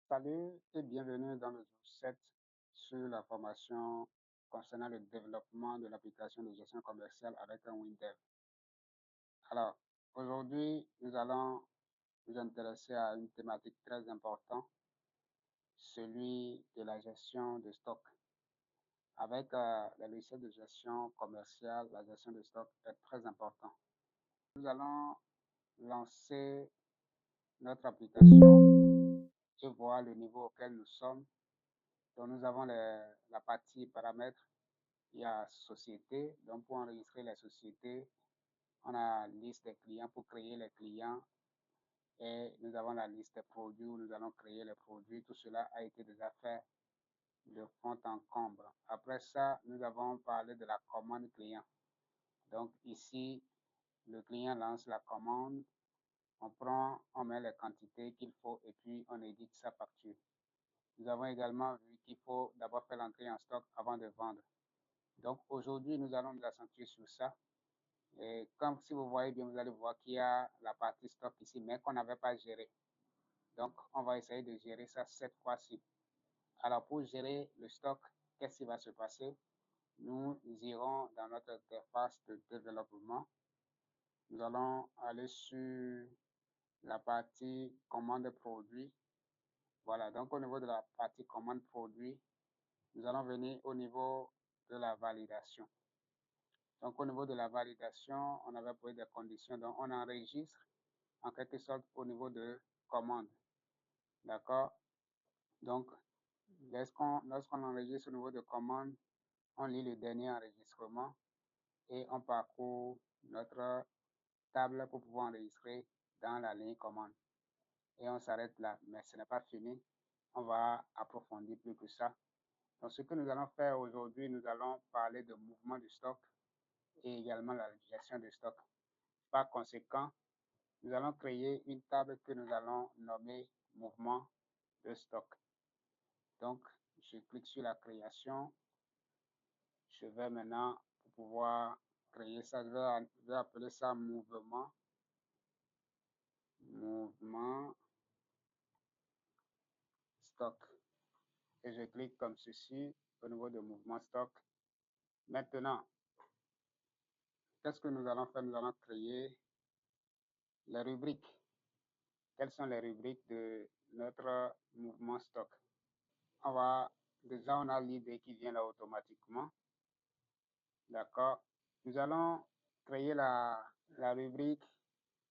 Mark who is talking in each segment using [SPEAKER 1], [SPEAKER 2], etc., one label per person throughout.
[SPEAKER 1] Salut et bienvenue dans le jour 7 sur la formation concernant le développement de l'application de gestion commerciale avec un WinDev. Alors, aujourd'hui, nous allons nous intéresser à une thématique très importante, celui de la gestion de stock. Avec les logiciels de gestion commerciale, la gestion de stock est très important. Nous allons lancer notre application et voir le niveau auquel nous sommes. Donc, nous avons la partie paramètres. Il y a société, donc pour enregistrer les sociétés, on a liste des clients pour créer les clients et nous avons la liste des produits où nous allons créer les produits. Tout cela a été déjà fait de fond en comble. Après ça, nous avons parlé de la commande client. Donc ici, le client lance la commande, on met les quantités qu'il faut et puis on édite sa facture. Nous avons également vu qu'il faut d'abord faire l'entrée en stock avant de vendre. Donc aujourd'hui, nous allons nous accentuer sur ça. Et comme si vous voyez bien, vous allez voir qu'il y a la partie stock ici, mais qu'on n'avait pas géré. Donc, on va essayer de gérer ça cette fois-ci. Alors, pour gérer le stock, qu'est-ce qui va se passer? Nous irons dans notre interface de développement. Nous allons aller sur la partie commande produit. Voilà, donc au niveau de la partie commande produit, nous allons venir au niveau de la validation. Donc, au niveau de la validation, on avait posé des conditions. Donc, on enregistre en quelque sorte au niveau de commande. D'accord? Donc, lorsqu'on enregistre au niveau de commande, on lit le dernier enregistrement et on parcourt notre table pour pouvoir enregistrer dans la ligne commande. Et on s'arrête là, mais ce n'est pas fini. On va approfondir plus que ça. Donc, ce que nous allons faire aujourd'hui, nous allons parler de mouvement du stock et également la gestion du stock. Par conséquent, nous allons créer une table que nous allons nommer mouvement de stock. Donc, je clique sur la création. Je vais maintenant pouvoir créer ça. Je vais appeler ça mouvement stock. Et je clique comme ceci au niveau de mouvement stock. Maintenant, qu'est-ce que nous allons faire? Nous allons créer les rubriques. Quelles sont les rubriques de notre mouvement stock? Déjà, on a l'idée qui vient là automatiquement. D'accord. Nous allons créer la rubrique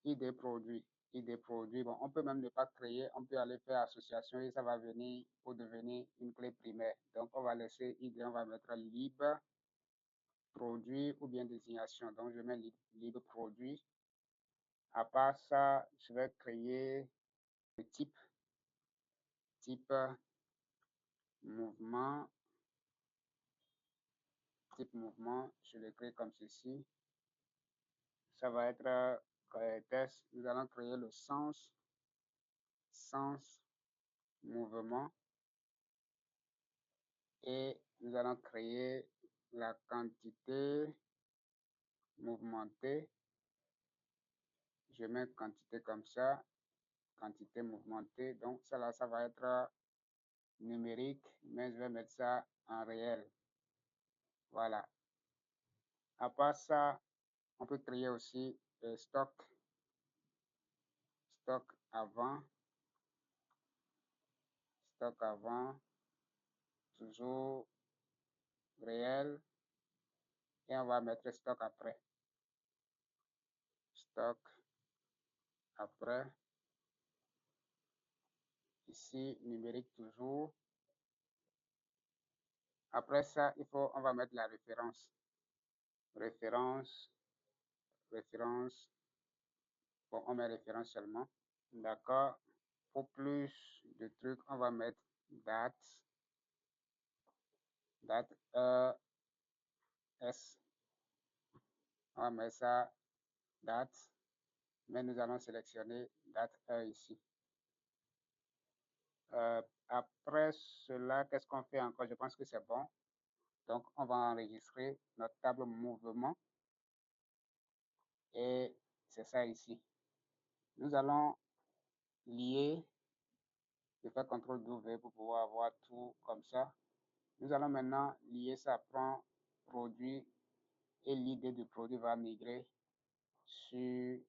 [SPEAKER 1] ID produit. ID produit. Bon, on peut même ne pas créer, on peut aller faire association et ça va venir pour devenir une clé primaire. Donc, on va laisser ID, on va mettre libre produit ou bien désignation. Donc, je mets libre produit. À part ça, je vais créer le type mouvement. Type mouvement, je le crée comme ceci. Ça va être test. Nous allons créer le sens mouvement et nous allons créer la quantité mouvementée. Je mets quantité comme ça, quantité mouvementée. Donc ça là, ça va être numérique, mais je vais mettre ça en réel. Voilà. À part ça, on peut créer aussi stock avant, toujours réel, et on va mettre stock après. Stock après. Ici, numérique toujours. Après ça, on va mettre la référence. Référence. Bon, on met référence seulement. D'accord. Pour plus de trucs, on va mettre date. Date S. On va mettre ça date. Mais nous allons sélectionner date ici. Après cela, qu'est-ce qu'on fait encore? Je pense que c'est bon. Donc, on va enregistrer notre table mouvement. Et c'est ça ici. Nous allons lier Je fais CTRL-W pour pouvoir avoir tout comme ça. Nous allons maintenant lier ça, prend produit et l'idée du produit va migrer sur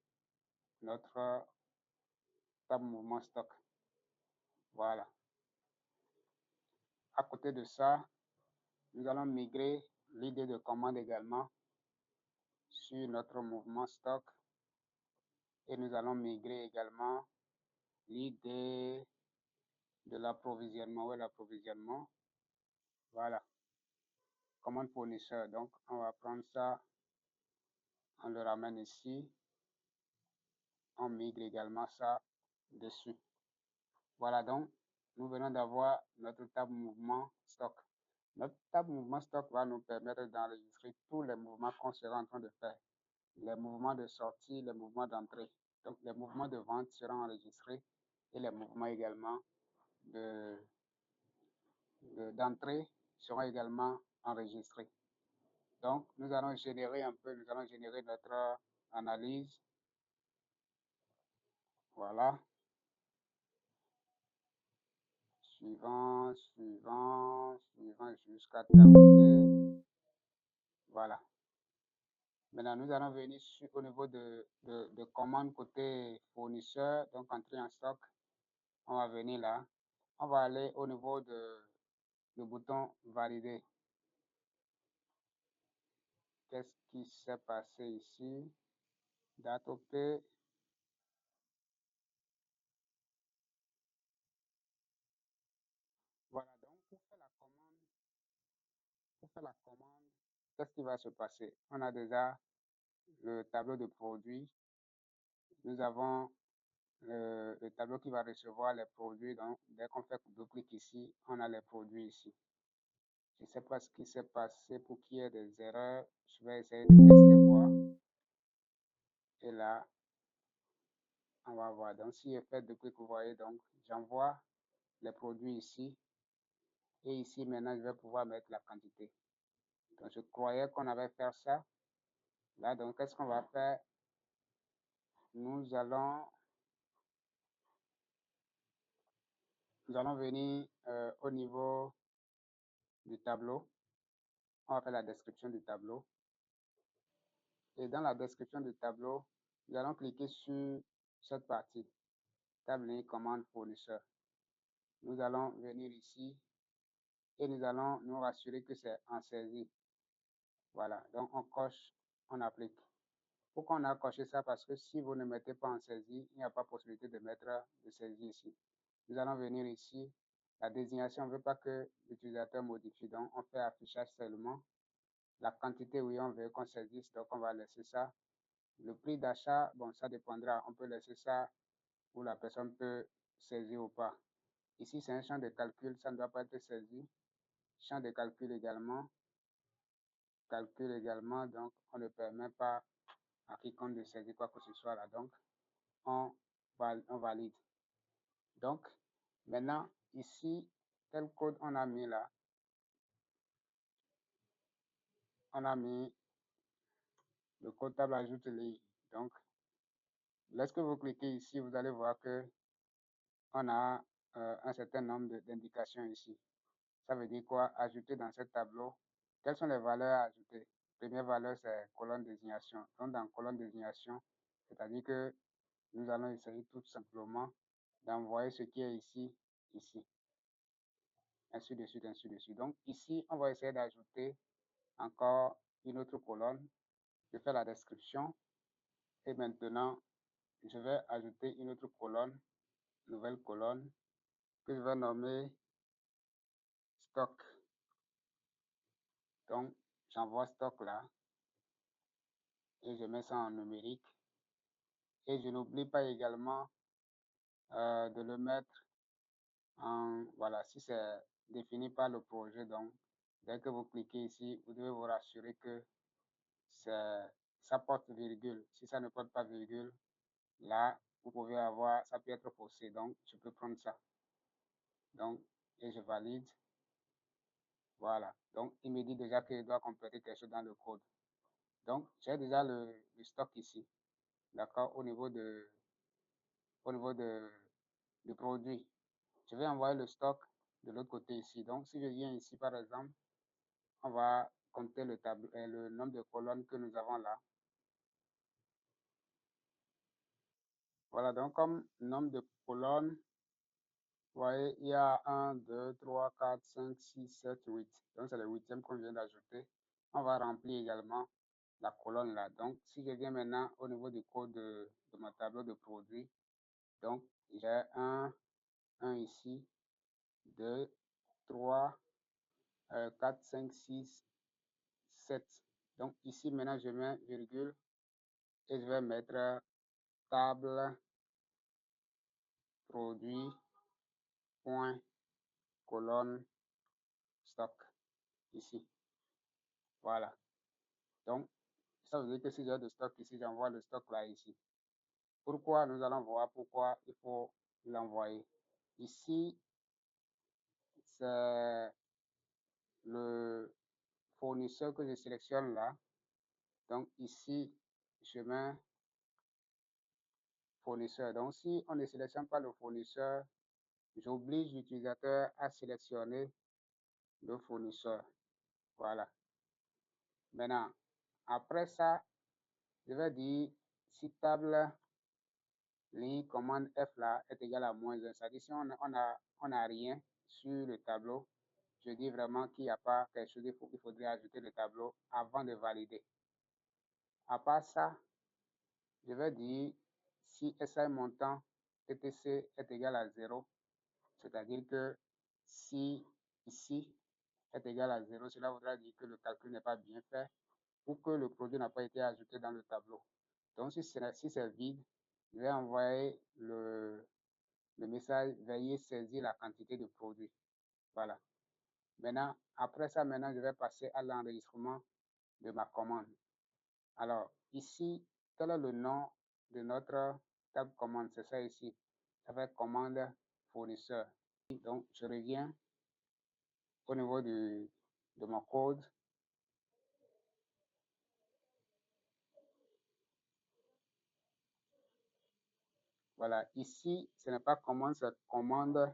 [SPEAKER 1] notre table mouvement stock. Voilà. À côté de ça, nous allons migrer l'idée de commande également sur notre mouvement stock et nous allons migrer également l'idée de l'approvisionnement. Où est l'approvisionnement? Voilà. Commande fournisseur. Donc, on va prendre ça, on le ramène ici. On migre également ça dessus. Voilà, donc, nous venons d'avoir notre table mouvement stock. Notre table mouvement stock va nous permettre d'enregistrer tous les mouvements qu'on sera en train de faire. Les mouvements de sortie, les mouvements d'entrée. Donc, les mouvements de vente seront enregistrés et les mouvements également d'entrée seront également enregistrés. Donc, nous allons générer notre analyse. Voilà. Suivant jusqu'à terminer. Voilà. Maintenant, nous allons venir au niveau de commande côté fournisseur. Donc, entrer en stock. On va venir là. On va aller au niveau du bouton valider. Qu'est-ce qui s'est passé ici? Date OP. Voilà. Donc, pour faire la commande, qu'est-ce qui va se passer? On a déjà le tableau de produits. Nous avons le tableau qui va recevoir les produits. Donc, dès qu'on fait double-clic ici, on a les produits ici. Je ne sais pas ce qui s'est passé pour qu'il y ait des erreurs. Je vais essayer de tester voir. Et là, on va voir. Donc, si je fais double-clic, vous voyez, donc, j'envoie les produits ici. Et ici, maintenant, je vais pouvoir mettre la quantité. Donc, je croyais qu'on avait fait ça. Là, donc, qu'est-ce qu'on va faire? Nous allons venir au niveau du tableau. On va faire la description du tableau. Et dans la description du tableau, nous allons cliquer sur cette partie, table commande fournisseur. Nous allons venir ici et nous allons nous rassurer que c'est en saisie. Voilà, donc on coche, on applique. Pourquoi on a coché ça? Parce que si vous ne mettez pas en saisie, il n'y a pas possibilité de mettre de saisie ici. Nous allons venir ici. La désignation, on ne veut pas que l'utilisateur modifie, donc on fait affichage seulement. La quantité, oui, on veut qu'on saisisse, donc on va laisser ça. Le prix d'achat, bon, ça dépendra. On peut laisser ça où la personne peut saisir ou pas. Ici, c'est un champ de calcul, ça ne doit pas être saisi. Champ de calcul également. Calcul également, donc on ne permet pas à quiconque de saisir quoi que ce soit là. Donc, on valide. Donc, maintenant, ici, quel code on a mis là? On a mis le code table ajoute ligne. Donc, lorsque vous cliquez ici, vous allez voir que on a un certain nombre d'indications ici. Ça veut dire quoi? Ajouter dans ce tableau. Quelles sont les valeurs à ajouter? Première valeur, c'est colonne désignation. Donc, dans colonne désignation, c'est-à-dire que nous allons essayer tout simplement d'envoyer ce qui est ici, ici. Ainsi de suite, ainsi de suite. Donc, ici, on va essayer d'ajouter encore une autre colonne. Je fais la description. Et maintenant, je vais ajouter une autre colonne, nouvelle colonne, que je vais nommer stock. Donc, j'envoie stock là et je mets ça en numérique. Et je n'oublie pas également de le mettre en, voilà, si c'est défini par le projet, donc dès que vous cliquez ici, vous devez vous rassurer que ça porte virgule. Si ça ne porte pas virgule, là, vous pouvez avoir, ça peut être faussé, donc je peux prendre ça. Donc, et je valide. Voilà. Donc, il me dit déjà qu'il doit compléter quelque chose dans le code. Donc, j'ai déjà le stock ici. D'accord? Au niveau du produit. je vais envoyer le stock de l'autre côté ici. Donc, si je viens ici, par exemple, on va compter le nombre de colonnes que nous avons là. Voilà, donc comme nombre de colonnes, vous voyez, il y a 1, 2, 3, 4, 5, 6, 7, 8. Donc, c'est le huitième qu'on vient d'ajouter. On va remplir également la colonne là. Donc, si je viens maintenant au niveau du code de mon tableau de produits, donc j'ai un ici, 2, 3, 4, 5, 6, 7. Donc, ici, maintenant, je mets virgule et je vais mettre table produit point colonne stock ici. Voilà. Donc, ça veut dire que si j'ai de stock ici, j'envoie le stock là ici. Pourquoi? Nous allons voir pourquoi il faut l'envoyer. Ici, c'est le fournisseur que je sélectionne là. Donc ici, je mets fournisseur. Donc si on ne sélectionne pas le fournisseur, j'oblige l'utilisateur à sélectionner le fournisseur. Voilà. Maintenant, après ça, je vais dire si table ligne commande F là est égale à -1. C'est-à-dire si on a rien sur le tableau, je dis vraiment qu'il n'y a pas quelque chose, il faudrait ajouter le tableau avant de valider. À part ça, je vais dire si SI montant TTC est égal à 0, c'est-à-dire que si ici est égal à 0, cela voudra dire que le calcul n'est pas bien fait ou que le produit n'a pas été ajouté dans le tableau. Donc, si c'est vide, je vais envoyer le message veuillez saisir la quantité de produit. Voilà. Maintenant, après ça, maintenant, je vais passer à l'enregistrement de ma commande. Alors, ici, quel est le nom de notre table commande? C'est ça ici. Ça fait commande fournisseur. Donc, je reviens au niveau de mon code. Voilà, ici, ce n'est pas commande, c'est commande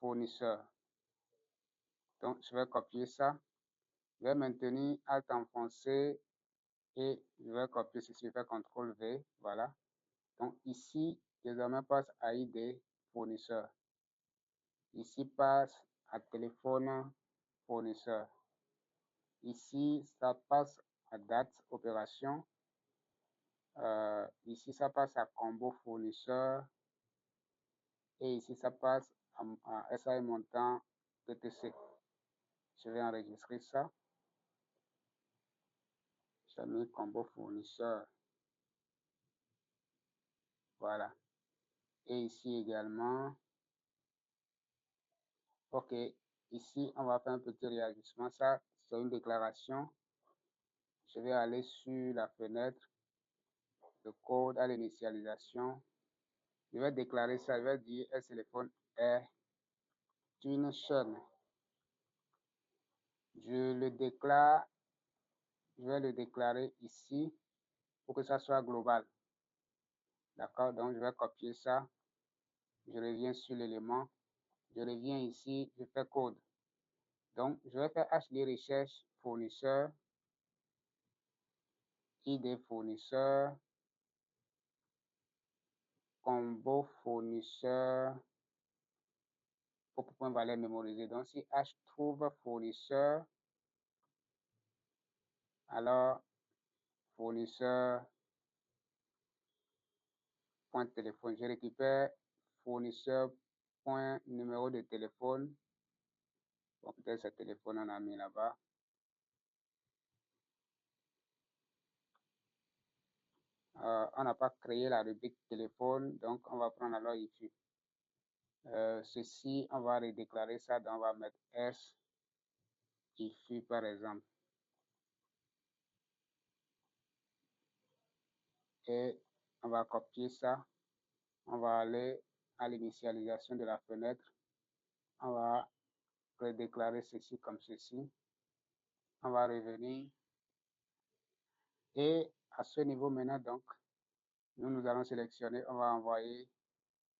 [SPEAKER 1] fournisseur. Donc, je vais copier ça. Je vais maintenir Alt enfoncé et je vais copier ceci, je fais CTRL V. Voilà. Donc, ici, désormais, passe à ID fournisseur. Ici, passe à téléphone fournisseur. Ici, ça passe à date opération. Ici, ça passe à combo fournisseur. Et ici, ça passe à SAE montant TTC. Je vais enregistrer ça. J'ai mis combo fournisseur. Voilà. Et ici également. OK. Ici, on va faire un petit réajustement. Ça, c'est une déclaration. Je vais aller sur la fenêtre de code à l'initialisation. Je vais déclarer ça. Je vais dire un téléphone est une chaîne. Je le déclare, je vais le déclarer ici pour que ça soit global. D'accord? Donc, je vais copier ça. Je reviens sur l'élément. Je reviens ici, je fais code. Donc, je vais faire HD recherche fournisseur, ID fournisseur, combo fournisseur, pour point valeur mémorisée. Donc, si H trouve fournisseur, alors fournisseur, point de téléphone. Je récupère fournisseur, point numéro de téléphone. Bon, peut-être ce téléphone, on a mis là-bas. On n'a pas créé la rubrique téléphone, donc on va prendre alors ici. Ceci, on va redéclarer ça, donc on va mettre S IFI par exemple. Et on va copier ça. On va aller à l'initialisation de la fenêtre. On va redéclarer ceci comme ceci. On va revenir. Et à ce niveau maintenant, donc, nous allons sélectionner, on va envoyer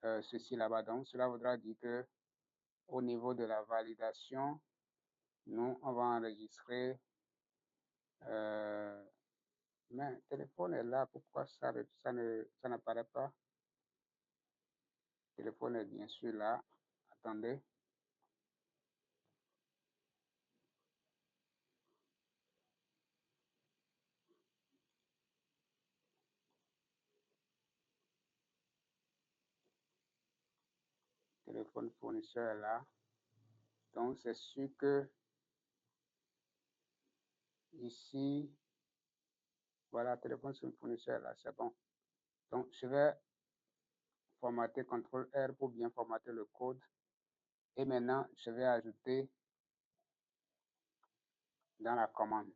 [SPEAKER 1] ceci là-bas. Donc, cela voudra dire que au niveau de la validation, nous, on va enregistrer. Mais le téléphone est là, pourquoi ça n'apparaît pas? Le téléphone est bien sûr là. Attendez. Téléphone fournisseur est là. Donc, c'est sûr que ici, voilà, téléphone fournisseur est là, c'est bon. Donc, je vais formater CTRL-R pour bien formater le code. Et maintenant, je vais ajouter dans la commande.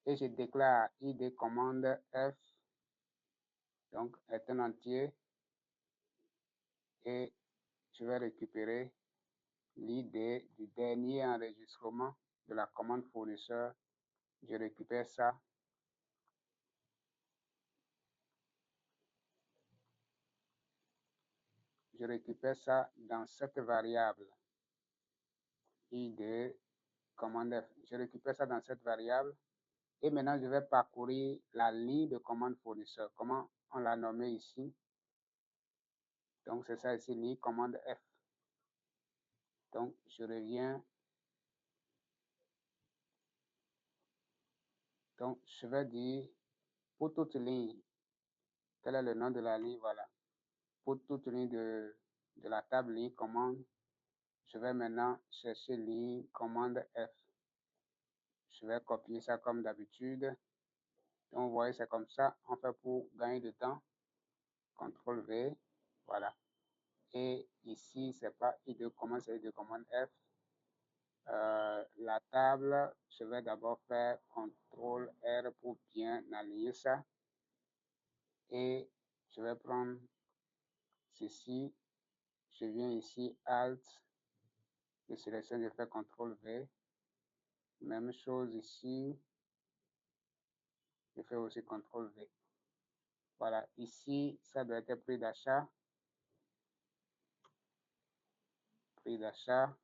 [SPEAKER 1] Et je déclare ID commande F, donc est un entier. Et je vais récupérer l'ID du dernier enregistrement de la commande fournisseur. Je récupère ça. Je récupère ça dans cette variable ID commande F. Je récupère ça dans cette variable. Et maintenant, je vais parcourir la ligne de commande fournisseur. Comment on l'a nommé ici? Donc, c'est ça ici, ligne commande F. Donc, je reviens. Donc, je vais dire pour toute ligne, quel est le nom de la ligne? Voilà. Pour toute ligne de la table ligne commande, je vais maintenant chercher ligne commande F. Je vais copier ça comme d'habitude. Donc, vous voyez, c'est comme ça. On fait pour gagner de temps. CTRL V. Voilà. Et ici, c'est pas I2 commande, c'est I2 commande F. La table, je vais d'abord faire CTRL R pour bien aligner ça. Et je vais prendre ceci. Je viens ici, Alt, je sélectionne, je fais CTRL V. Même chose ici. Je fais aussi CTRL V. Voilà, ici, ça doit être prix d'achat. Prix d'achat.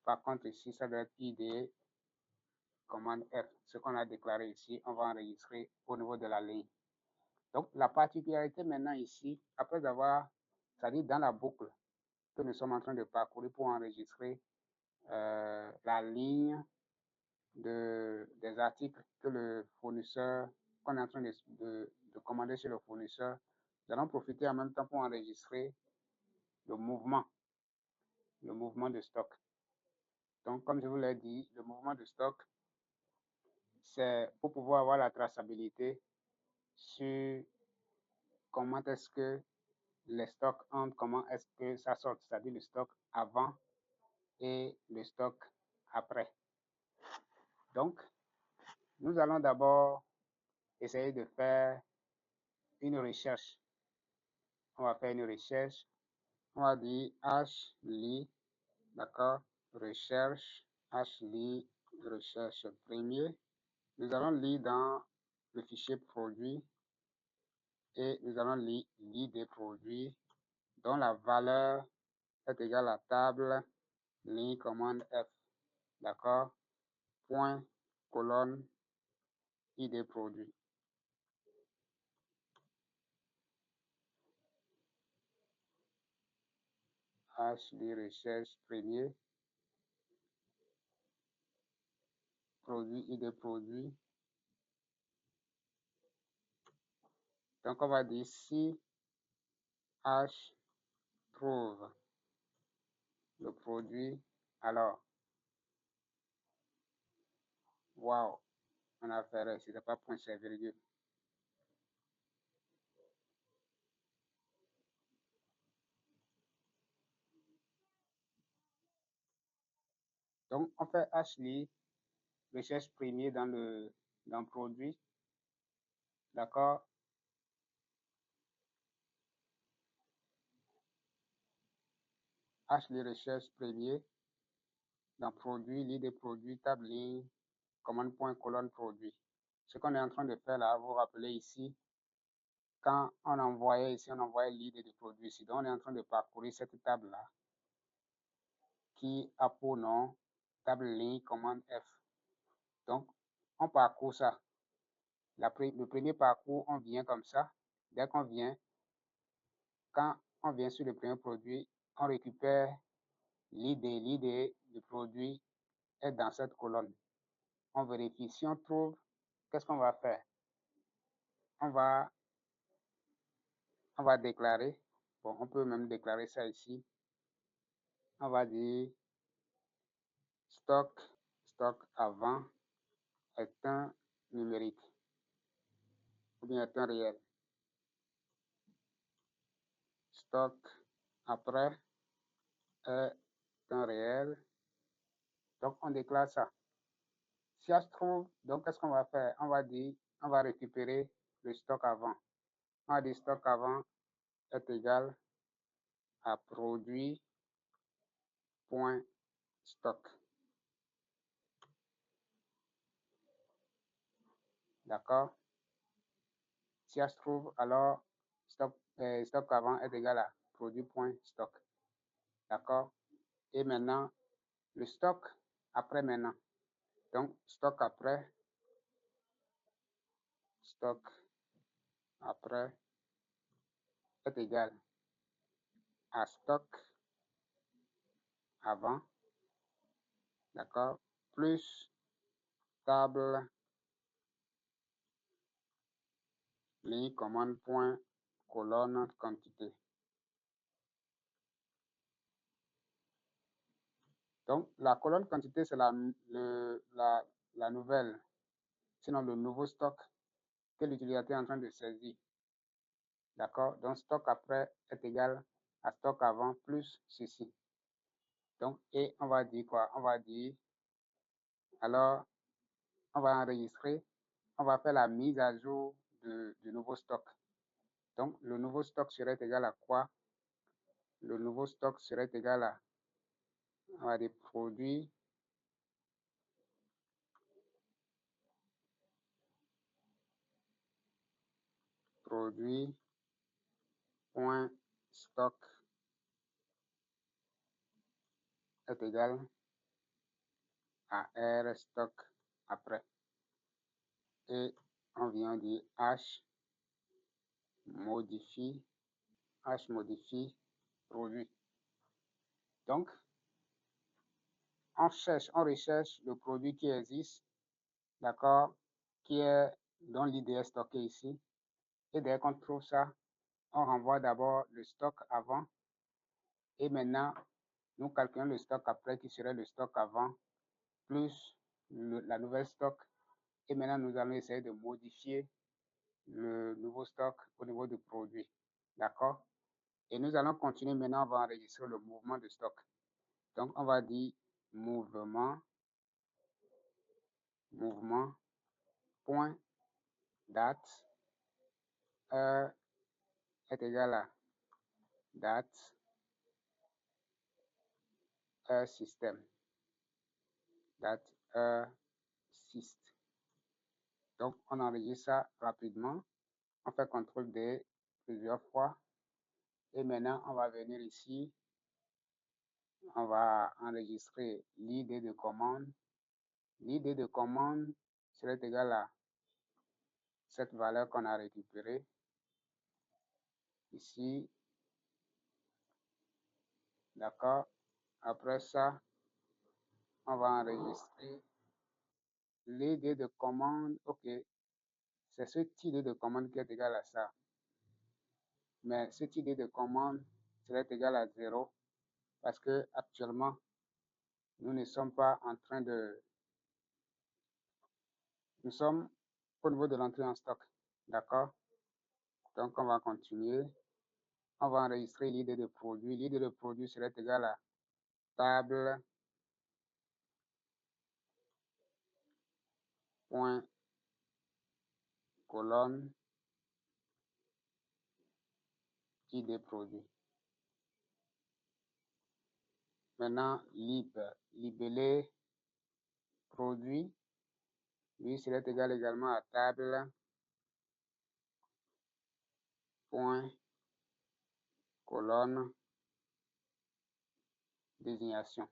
[SPEAKER 1] Par contre, ici, ça doit être ID, commande F. Ce qu'on a déclaré ici, on va enregistrer au niveau de la ligne. Donc, la particularité maintenant ici, après avoir, c'est-à-dire dans la boucle que nous sommes en train de parcourir pour enregistrer la ligne des articles que le fournisseur, qu'on est en train de commander chez le fournisseur, nous allons profiter en même temps pour enregistrer le mouvement de stock. Donc, comme je vous l'ai dit, le mouvement de stock, c'est pour pouvoir avoir la traçabilité sur comment est-ce que les stocks entrent, comment est-ce que ça sort, c'est-à-dire le stock avant et le stock après. Donc, nous allons d'abord essayer de faire une recherche. On va faire une recherche. On va dire HLI, d'accord, recherche, HLI, recherche premier. Nous allons lire dans le fichier produit et nous allons lire l'ID produit dont la valeur est égale à table, ligne commande F, d'accord, point, colonne, ID produit. HLI recherche premier, produit, ID produit. Donc, on va dire si H trouve le produit, alors, waouh, on a fait, c'était pas point c'est virgule. Donc, on fait HLI, recherche premier dans produit, d'accord? HLI recherche premier dans produit, l'ID produit, table ligne, commande point, colonne produit. Ce qu'on est en train de faire là, vous vous rappelez ici quand on envoyait ici, on envoyait l'idée du produit ici. Donc, on est en train de parcourir cette table-là qui a pour nom table ligne commande F. Donc, on parcourt ça. Le premier parcours, on vient comme ça. Dès qu'on vient, quand on vient sur le premier produit, on récupère l'idée. L'idée du produit est dans cette colonne. On vérifie. Si on trouve, qu'est-ce qu'on va faire? On va déclarer. Bon, on peut même déclarer ça ici. On va dire stock avant est un numérique ou bien est un réel. Stock après est un réel. Donc, on déclare ça. Si ça se trouve, donc, qu'est-ce qu'on va faire? On va dire, on va récupérer le stock avant. On va dire stock avant est égal à produit.stock. D'accord? Si ça se trouve, alors stock avant est égal à produit.stock. D'accord? Et maintenant, le stock après maintenant. Donc, stock après est égal à stock avant, d'accord, plus table ligne commande point colonne quantité. Donc, la colonne quantité, c'est la nouvelle, sinon le nouveau stock que l'utilisateur est en train de saisir. D'accord? Donc, stock après est égal à stock avant plus ceci. Donc, et on va dire quoi? On va dire, alors, on va enregistrer, on va faire la mise à jour du nouveau stock. Donc, le nouveau stock serait égal à quoi? Le nouveau stock serait égal à, on va dire, produit point stock est égal à R stock après. Et on vient dire H modifie produit. Donc, on recherche le produit qui existe, d'accord, dont l'idée est stockée ici. Et dès qu'on trouve ça, on renvoie d'abord le stock avant. Et maintenant, nous calculons le stock après qui serait le stock avant plus la nouvelle stock. Et maintenant, nous allons essayer de modifier le nouveau stock au niveau du produit. D'accord? Et nous allons continuer maintenant, on va enregistrer le mouvement de stock. Donc, on va dire mouvement, point, date, heure est égal à date, heure système, date, heure syst. Donc, on enregistre ça rapidement. On fait CTRL D plusieurs fois. Et maintenant, on va venir ici. On va enregistrer l'idée de commande. L'idée de commande serait égale à cette valeur qu'on a récupérée ici. D'accord? Après ça, on va enregistrer l'idée de commande. OK. C'est cette idée de commande qui est égale à ça. Mais cette idée de commande serait égale à 0 parce que actuellement, nous ne sommes pas en train de... Nous sommes au niveau de l'entrée en stock. D'accord? Donc, on va continuer. On va enregistrer l'idée de produit. L'idée de produit serait égale à table point colonne idée produit. Maintenant, libellé produit, lui serait égal également à table point, colonne, désignation.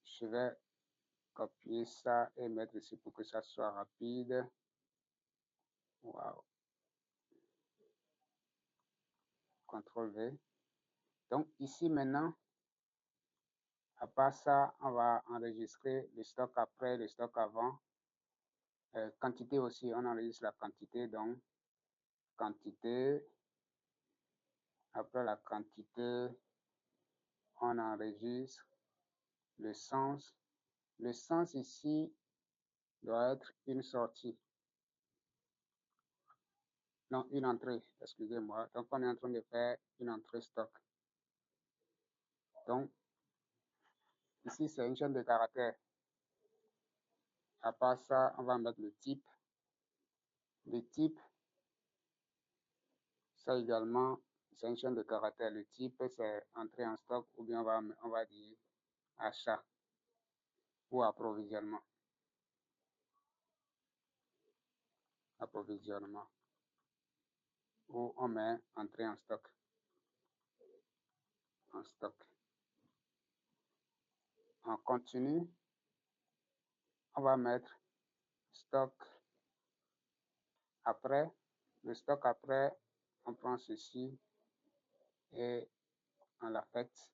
[SPEAKER 1] Je vais copier ça et mettre ici pour que ça soit rapide. Wow. CTRL V. Donc ici maintenant, à part ça, on va enregistrer le stock après, le stock avant. Quantité aussi, on enregistre la quantité, donc quantité. Après la quantité, on enregistre le sens. Le sens ici doit être une sortie. Non, une entrée, excusez-moi. Donc, on est en train de faire une entrée stock. Donc, ici, c'est une chaîne de caractères. À part ça, on va mettre le type. Le type, ça également, c'est une chaîne de caractères. Le type, c'est entrée en stock ou bien on va dire achat ou approvisionnement. Approvisionnement. Ou on met entrée en stock. En stock. En continu, on va mettre stock après. Le stock après, on prend ceci et on l'affecte.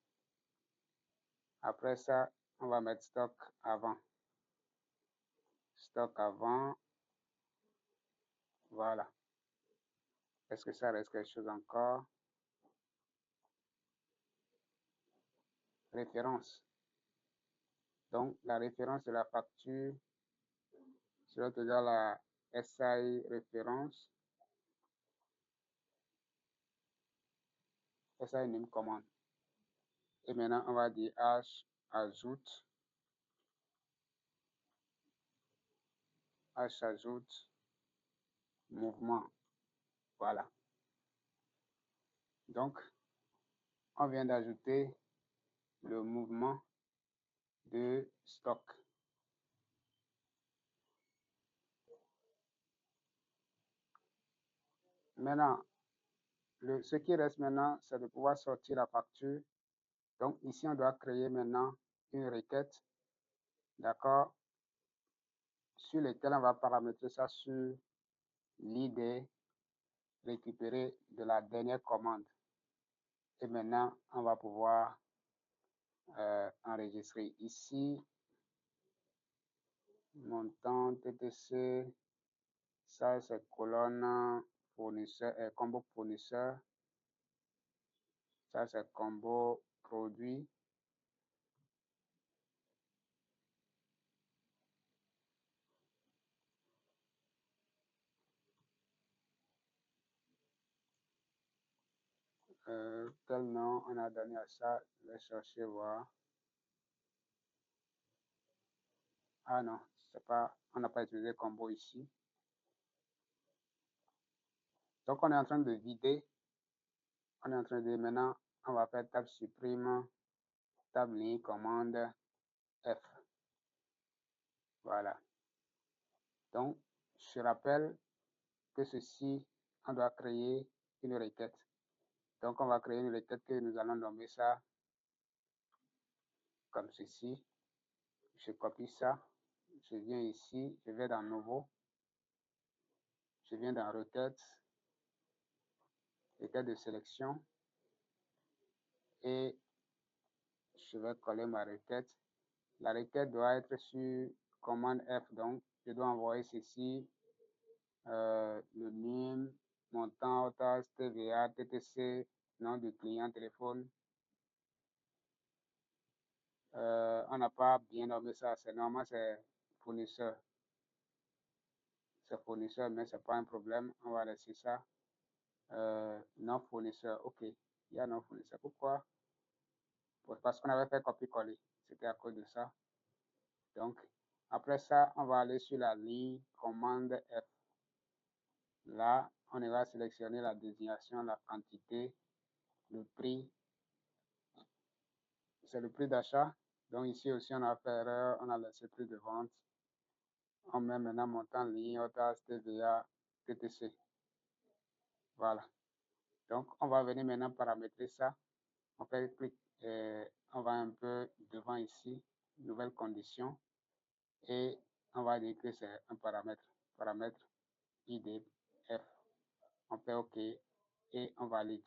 [SPEAKER 1] Après ça, on va mettre stock avant. Stock avant. Voilà. Est-ce que ça reste quelque chose encore? Référence. Donc, la référence de la facture sera égal à SAI référence. SAI name commande. Et maintenant, on va dire H ajoute. H ajoute mouvement. Voilà. Donc, on vient d'ajouter le mouvement de stock. Maintenant, ce qui reste maintenant, c'est de pouvoir sortir la facture. Donc, ici, on doit créer maintenant une requête, d'accord, sur laquelle on va paramétrer ça sur l'ID récupéré de la dernière commande. Et maintenant, on va pouvoir enregistrer ici montant TTC. Ça, c'est colonne fournisseur, combo fournisseur. Ça, c'est combo produit. Quel nom on a donné à ça? Je vais chercher voir. Ah non, c'est pas, on n'a pas utilisé combo ici. Donc, on est en train de vider. On est en train de maintenant, on va faire tab supprime, tab ligne commande F. Voilà. Donc, je rappelle que ceci, on doit créer une requête. Donc, on va créer une requête que nous allons nommer ça comme ceci. Je copie ça. Je viens ici, je vais dans Nouveau. Je viens dans Requête, requête de sélection. Et je vais coller ma requête. La requête doit être sur commande F. Donc, je dois envoyer ceci, le NIM, montant, OTAS, TVA, TTC, nom du client, téléphone. On n'a pas bien nommé ça. C'est normal, c'est fournisseur. C'est fournisseur, mais ce n'est pas un problème. On va laisser ça. Non fournisseur. OK. Il y a non fournisseur. Pourquoi? Parce qu'on avait fait copier-coller. C'était à cause de ça. Donc, après ça, on va aller sur la ligne commande F. Là, on va sélectionner la désignation, la quantité, le prix. C'est le prix d'achat. Donc, ici aussi, on a fait erreur. On a laissé prix de vente. On met maintenant montant ligne, OTAS, TVA, TTC. Voilà. Donc, on va venir maintenant paramétrer ça. On fait clic, on va un peu devant ici, nouvelle condition, et on va dire que c'est un paramètre IDF. On fait OK et on valide.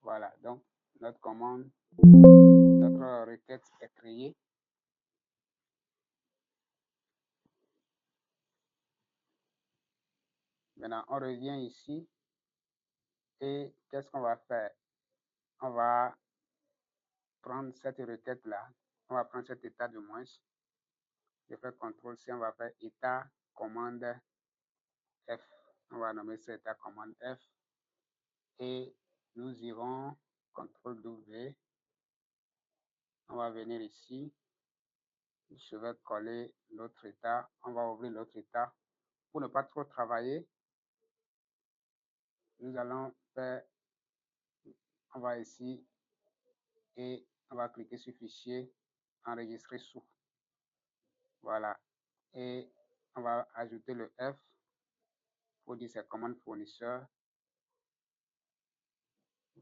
[SPEAKER 1] Voilà, donc notre commande, notre requête est créée. Maintenant, on revient ici et qu'est-ce qu'on va faire? On va prendre cette requête-là, on va prendre cet état de moins. Je fais CTRL-C, on va faire état commande F. On va nommer cet état commande F et nous irons CTRL-W. On va venir ici. Je vais coller l'autre état. On va ouvrir l'autre état. Pour ne pas trop travailler, nous allons faire, on va ici et on va cliquer sur fichier, enregistrer sous. Voilà. Et on va ajouter le F pour dire c'est commande fournisseur.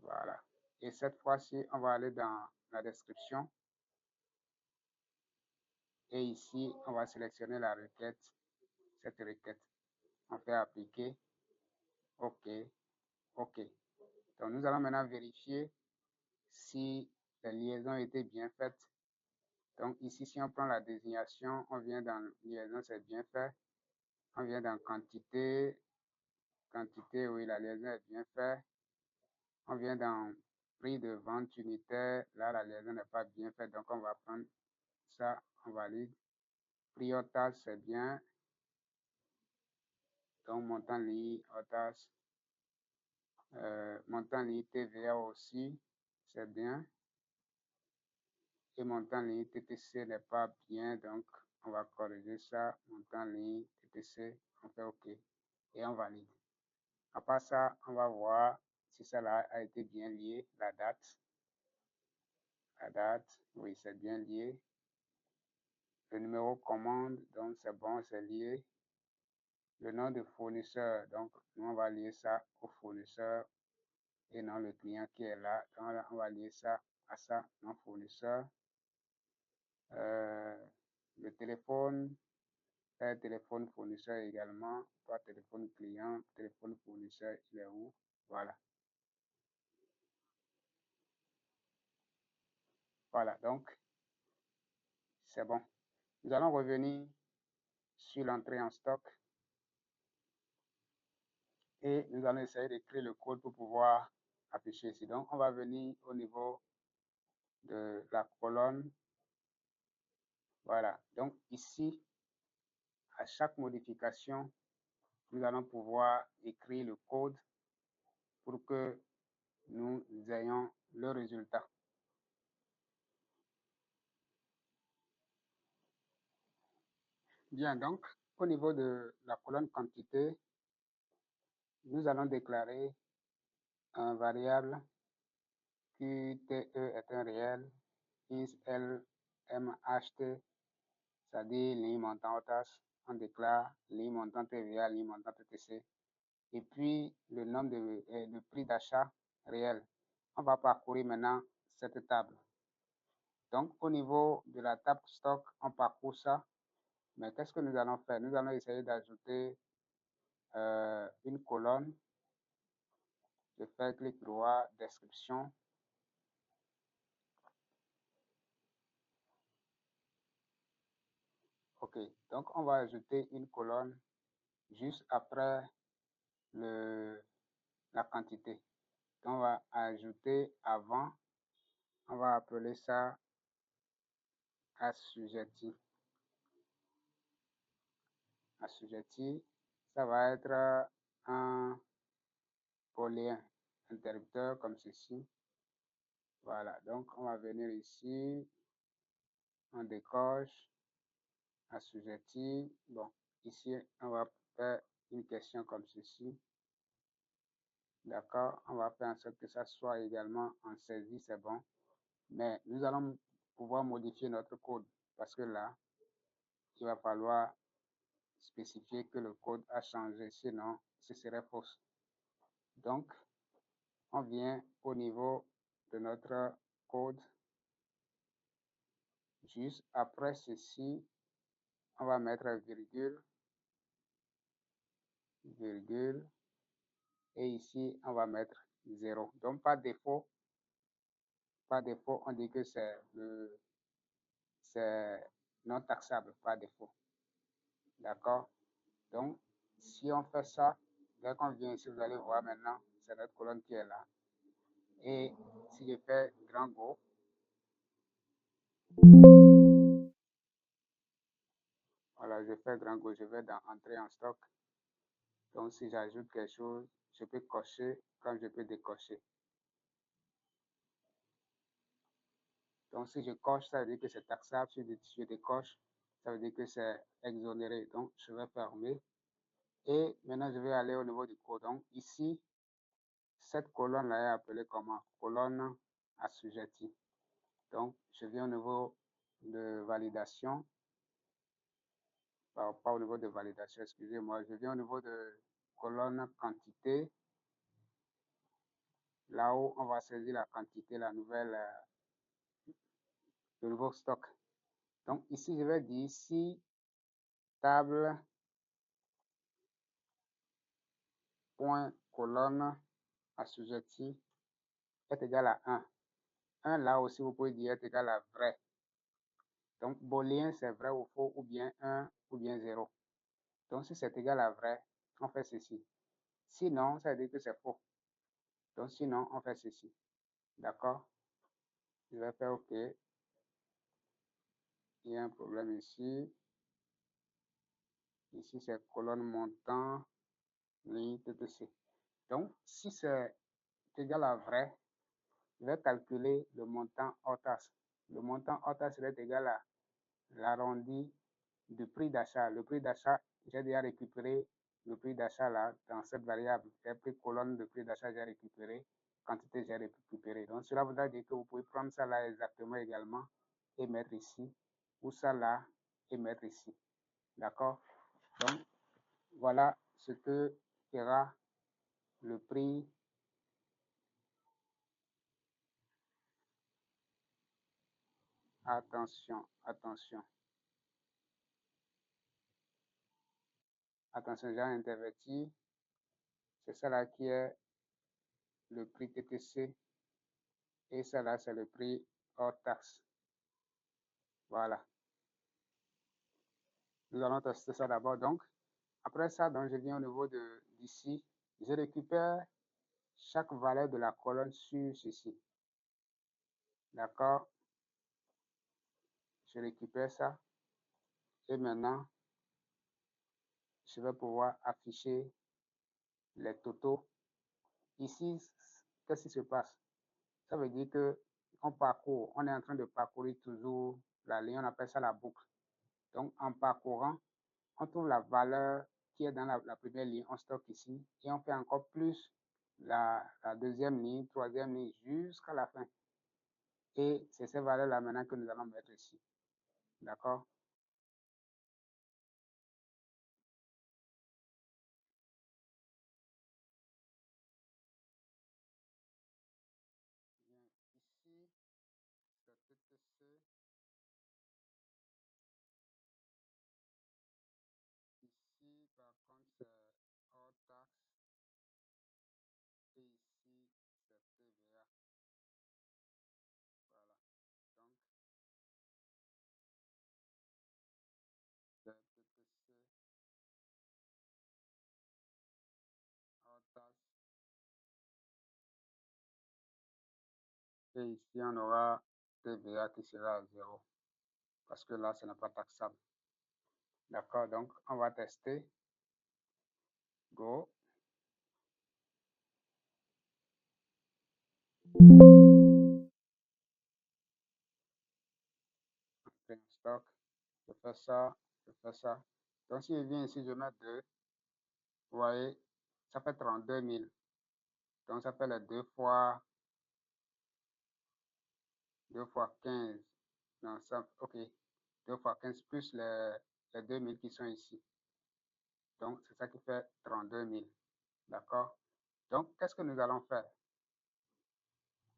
[SPEAKER 1] Voilà. Et cette fois-ci, on va aller dans la description. Et ici, on va sélectionner la requête, cette requête. On fait appliquer. OK. OK. Donc, nous allons maintenant vérifier si les liaisons étaient bien faites. Donc, ici, si on prend la désignation, on vient dans liaison, c'est bien fait. On vient dans quantité. Quantité, oui, la liaison est bien faite. On vient dans prix de vente unitaire. Là, la liaison n'est pas bien faite. Donc, on va prendre ça, on valide. Prix hors c'est bien. Donc, montant ligne hors montant ligne TVA aussi, c'est bien. Et montant ligne TTC n'est pas bien, donc on va corriger ça. Montant ligne TTC, on fait OK et on valide. À part ça, on va voir si ça a été bien lié, la date. La date, oui, c'est bien lié. Le numéro commande, donc c'est bon, c'est lié. Le nom de fournisseur, donc nous on va lier ça au fournisseur et non le client qui est là. Donc on va lier ça à ça, non fournisseur. Le téléphone, téléphone fournisseur également, pas téléphone client, téléphone fournisseur, il est où? Voilà. Voilà, donc c'est bon. Nous allons revenir sur l'entrée en stock et nous allons essayer d'écrire le code pour pouvoir afficher ici. Donc, on va venir au niveau de la colonne. Voilà. Donc, ici, à chaque modification, nous allons pouvoir écrire le code pour que nous ayons le résultat. Bien, donc, au niveau de la colonne quantité, nous allons déclarer un variable QTE est un réel, isLMHT, c'est-à-dire ligne montant tâche, on déclare ligne montant TVA, ligne montant TTC, et puis le nombre de prix d'achat réel. On va parcourir maintenant cette table. Donc, au niveau de la table stock, on parcourt ça, mais qu'est-ce que nous allons faire? Nous allons essayer d'ajouter une colonne. Je fais clic droit, description. OK, donc on va ajouter une colonne juste après la quantité. Donc on va ajouter avant, on va appeler ça assujetti. Assujetti, ça va être un booléen interrupteur comme ceci. Voilà, donc on va venir ici, on décoche, assujetti. Bon, ici, on va faire une question comme ceci. D'accord, on va faire en sorte que ça soit également en saisie, c'est bon. Mais nous allons pouvoir modifier notre code parce que là, il va falloir spécifier que le code a changé, sinon ce serait fausse. Donc, on vient au niveau de notre code. Juste après ceci, on va mettre virgule, virgule, et ici, on va mettre 0. Donc, par défaut, on dit que c'est non taxable par défaut. D'accord? Donc, si on fait ça, dès qu'on vient ici, vous allez voir maintenant, c'est notre colonne qui est là. Et si je fais grand Go, voilà, je fais grand Go, je vais dans Entrée en stock. Donc, si j'ajoute quelque chose, je peux cocher comme je peux décocher. Donc, si je coche, ça veut dire que c'est taxable. Si je décoche, ça veut dire que c'est exonéré. Donc, je vais fermer. Et maintenant, je vais aller au niveau du code. Donc, ici, cette colonne-là est appelée comment? Colonne assujettie. Donc, je viens au niveau de validation. Pas au niveau de validation, excusez-moi. Je viens au niveau de colonne quantité. Là où on va saisir la quantité, le nouveau stock. Donc, ici, je vais dire si table point colonne assujetti est égal à 1. 1 là aussi, vous pouvez dire est égal à vrai. Donc, booléen, c'est vrai ou faux, ou bien 1, ou bien 0. Donc, si c'est égal à vrai, on fait ceci. Sinon, ça veut dire que c'est faux. Donc, sinon, on fait ceci. D'accord? Je vais faire OK. Il y a un problème ici. Ici, c'est colonne montant, ligne, etc. Donc, si c'est égal à vrai, je vais calculer le montant hors taxe. Le montant hors taxe serait égal à l'arrondi du prix d'achat. Le prix d'achat, j'ai déjà récupéré le prix d'achat là dans cette variable. J'ai pris colonne de prix d'achat, j'ai récupéré, quantité, j'ai récupéré. Donc, cela voudra dire que vous pouvez prendre ça là exactement également et mettre ici, ou ça là et mettre ici. D'accord? Donc, voilà ce que sera le prix attention, attention. Attention, j'ai interverti. C'est ça là qui est le prix TTC. Et ça là, c'est le prix hors taxe. Voilà. Nous allons tester ça d'abord. Donc, après ça, donc, je viens au niveau d'ici. Je récupère chaque valeur de la colonne sur ceci. D'accord? Je récupère ça. Et maintenant, je vais pouvoir afficher les totaux. Ici, qu'est-ce qui se passe? Ça veut dire que on est en train de parcourir toujours la ligne, on appelle ça la boucle. Donc, en parcourant, on trouve la valeur qui est dans la première ligne, on stocke ici, et on fait encore plus la deuxième ligne, troisième ligne, jusqu'à la fin. Et c'est ces valeurs-là maintenant que nous allons mettre ici. D'accord? Ici, c'est TTC. Ici, par contre, c'est hors taxe. Et ici, c'est TVA. Voilà. Donc, c'est TTC, hors taxe. Et ici, on aura TVA qui sera à 0. Parce que là, ce n'est pas taxable. D'accord, donc on va tester. Go. Stock. Je fais ça, je fais ça. Donc si je viens ici, je mets 2. Vous voyez, ça fait 32 000. Donc ça fait les 2 fois 15. Non, ça, ok. 2 fois 15 plus les 2 000 qui sont ici. Donc, c'est ça qui fait 32 000. D'accord? Donc, qu'est-ce que nous allons faire?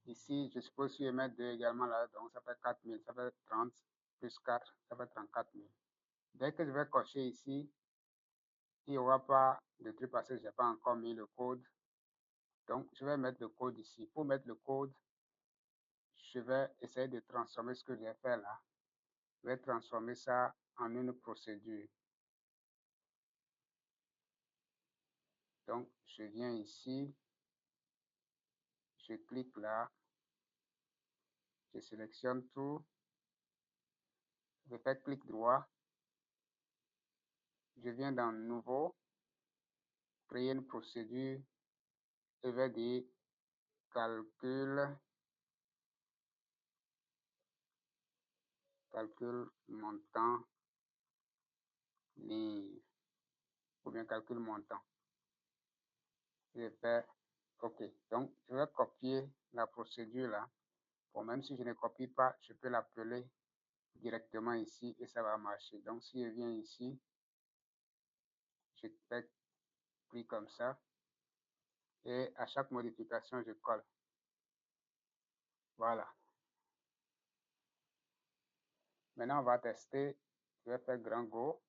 [SPEAKER 1] Ici, je suppose que je vais mettre 2 également là, donc ça fait 4 000. Ça fait 30 plus 4, ça fait 34 000. Dès que je vais cocher ici, il n'y aura pas de truc parce que je n'ai pas encore mis le code. Donc, je vais mettre le code ici. Pour mettre le code, je vais essayer de transformer ce que j'ai fait là. Je vais transformer ça en une procédure. Donc, je viens ici, je clique là, je sélectionne tout, je fais clic droit, je viens dans Nouveau, créer une procédure, je vais dire calcul montant livre ou bien calcul montant. Je fais OK. Donc, je vais copier la procédure là. Bon, même si je ne copie pas, je peux l'appeler directement ici et ça va marcher. Donc, si je viens ici, je fais clic comme ça et à chaque modification, je colle. Voilà. Maintenant, on va tester. Je vais faire grand Go.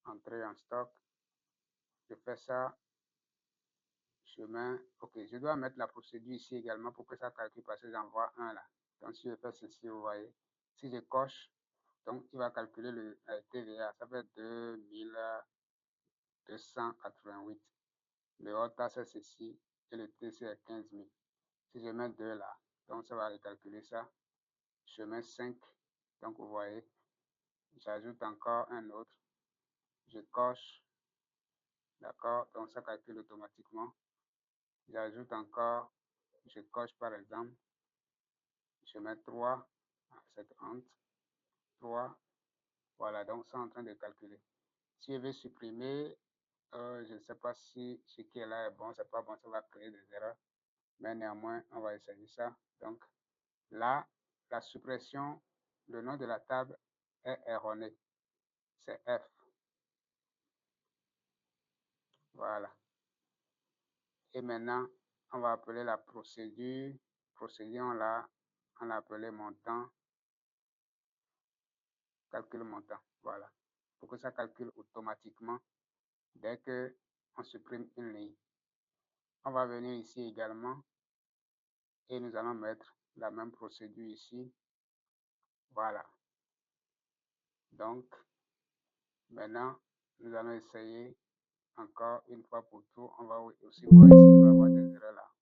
[SPEAKER 1] Entrer en stock. Je fais ça. Chemin. OK, je dois mettre la procédure ici également pour que ça calcule parce que j'en vois un là. Donc, si je fais ceci, vous voyez. Si je coche, donc il va calculer le TVA. Ça fait 2288. Le OTA, c'est ceci. Et le TC est 15 000. Si je mets 2 là, donc ça va recalculer ça. Chemin 5. Donc, vous voyez, j'ajoute encore un autre. Je coche. D'accord? Donc, ça calcule automatiquement. J'ajoute encore. Je coche par exemple. Je mets 3 à cette honte. 3. Voilà, donc c'est en train de calculer. Si je veux supprimer, je ne sais pas si ce qui est là est bon, c'est pas bon, ça va créer des erreurs. Mais néanmoins, on va essayer ça. Donc là, la suppression, le nom de la table est erroné. C'est F. Voilà. Et maintenant, on va appeler la procédure. Procédure, on l'a appelé montant. Calcul montant. Voilà. Pour que ça calcule automatiquement dès qu'on supprime une ligne. On va venir ici également et nous allons mettre la même procédure ici. Voilà. Donc, maintenant, nous allons essayer encore une fois pour tout. On va aussi voir ici, il va y avoir des erreurs là.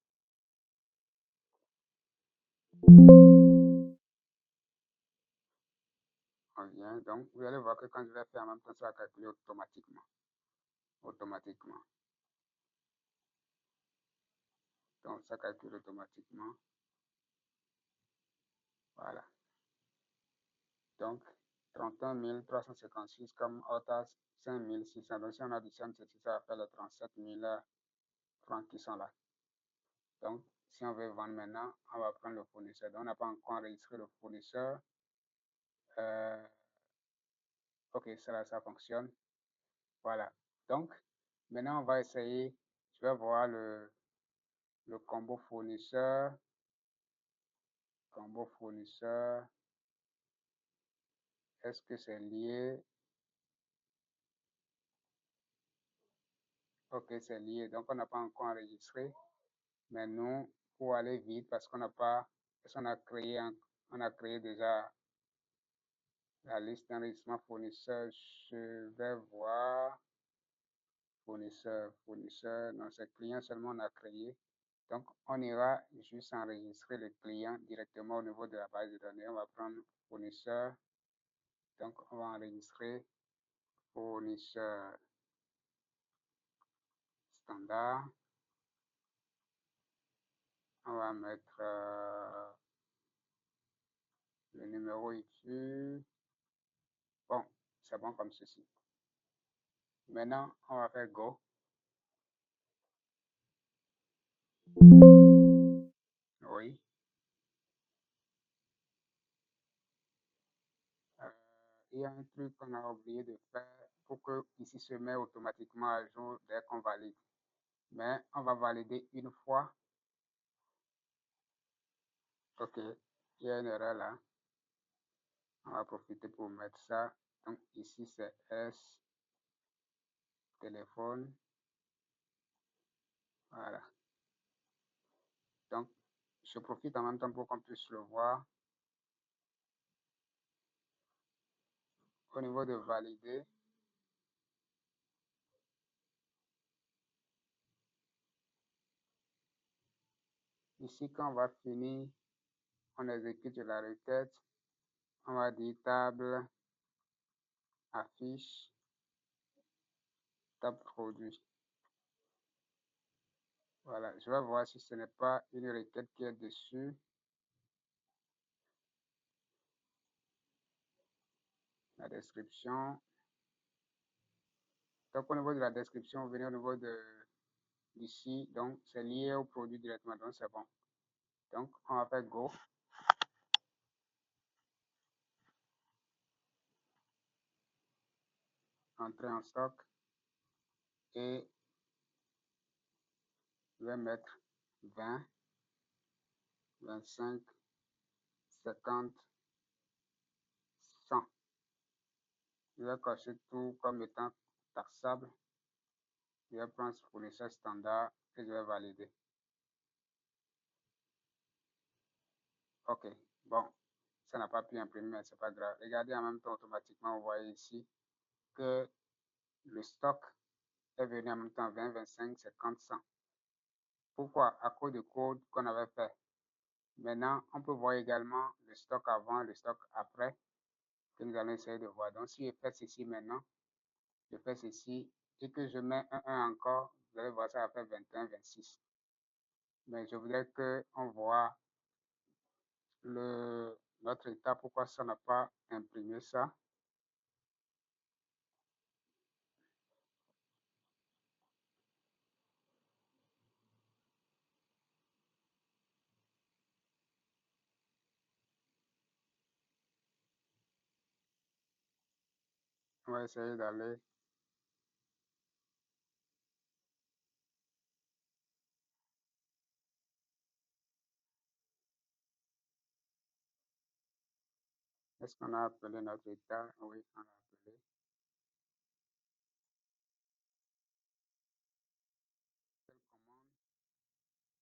[SPEAKER 1] On vient. Donc, vous allez voir que quand je vais faire en même temps, ça va calculer automatiquement. Automatiquement. Donc, ça calcule automatiquement. Voilà. Donc, 31 356 comme OTAS 5600. Donc, si on additionne ceci, ça va faire les 37 000 francs qui sont là. Donc, si on veut vendre maintenant, on va prendre le fournisseur. Donc, on n'a pas encore enregistré le fournisseur. OK, ça fonctionne. Voilà. Donc, maintenant, on va essayer. Je vais voir le combo fournisseur. Combo fournisseur. Est-ce que c'est lié? OK, c'est lié. Donc, on n'a pas encore enregistré. Mais nous, pour aller vite, parce qu'on n'a pas, parce qu'on a créé, on a créé déjà la liste d'enregistrement fournisseur. Je vais voir fournisseur, non, c'est client seulement on a créé. Donc, on ira juste enregistrer le client directement au niveau de la base de données. On va prendre fournisseur. Donc, on va enregistrer fournisseur standard. On va mettre le numéro ici. Bon, c'est bon comme ceci. Maintenant, on va faire Go. Oui. il y a un truc qu'on a oublié de faire pour que ici se met automatiquement à jour dès qu'on valide. Mais on va valider une fois. Ok, il y a une erreur là. On va profiter pour mettre ça. Donc ici c'est S, téléphone. Voilà. Donc je profite en même temps pour qu'on puisse le voir. Au niveau de valider, ici quand on va finir, on exécute la requête. On va dire table, affiche, table produit. Voilà, je vais voir si ce n'est pas une requête qui est dessus. La description. Donc, au niveau de la description, vous venez au niveau d'ici. Donc, c'est lié au produit directement. Donc, c'est bon. Donc, on va faire Go. Entrer en stock. Et je vais mettre 20, 25, 50, 100. Je vais cocher tout comme étant taxable. Je vais prendre ce fournisseur standard et je vais valider. OK, bon, ça n'a pas pu imprimer, mais c'est pas grave. Regardez en même temps, automatiquement, vous voyez ici que le stock est venu en même temps 20, 25, 50, 100. Pourquoi? À cause du code qu'on avait fait. Maintenant, on peut voir également le stock avant, le stock après, que nous allons essayer de voir. Donc, si je fais ceci maintenant, je fais ceci, et que je mets un 1 encore, vous allez voir ça va faire 21, 26. Mais je voudrais qu'on voit notre état, pourquoi ça n'a pas imprimé ça. On va essayer d'aller. Est-ce qu'on a appelé notre état? Oui, on l'a appelé. Quelle commande?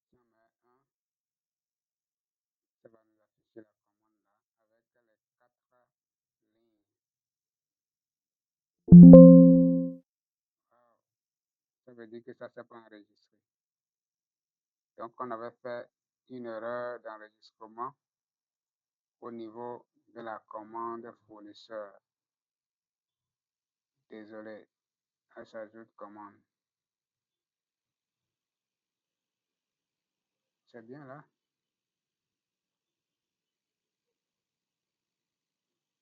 [SPEAKER 1] Si on met 1, ça va nous afficher la commande là avec les 4 lignes. Wow. Ça veut dire que ça ne s'est pas enregistré. Donc, on avait fait une erreur d'enregistrement au niveau de la commande fournisseur. Désolé, elle s'ajoute commande. C'est bien là?